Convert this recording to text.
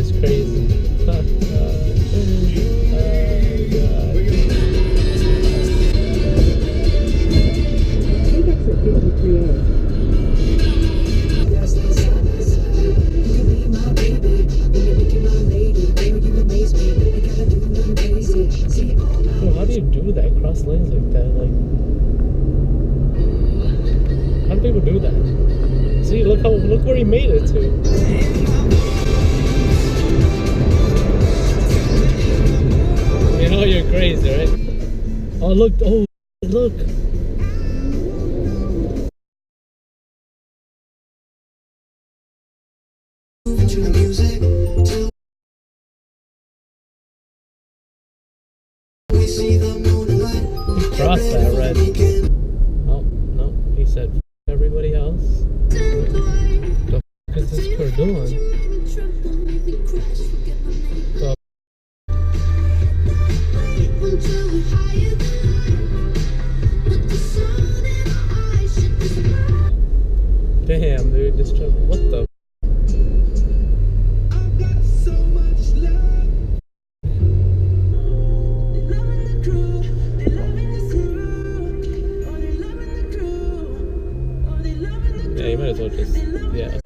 is crazy. God. Take exit 53A. Bro, how do you do that? Cross lanes like that? Like, how do people do that? See, look where he made it to. You know you're crazy, right? Oh look! Oh look! He crossed that red. Oh no! He said F everybody else. The f is this girl doing? The damn, dude! This truck. What the? Yeah, you might as well just, yeah.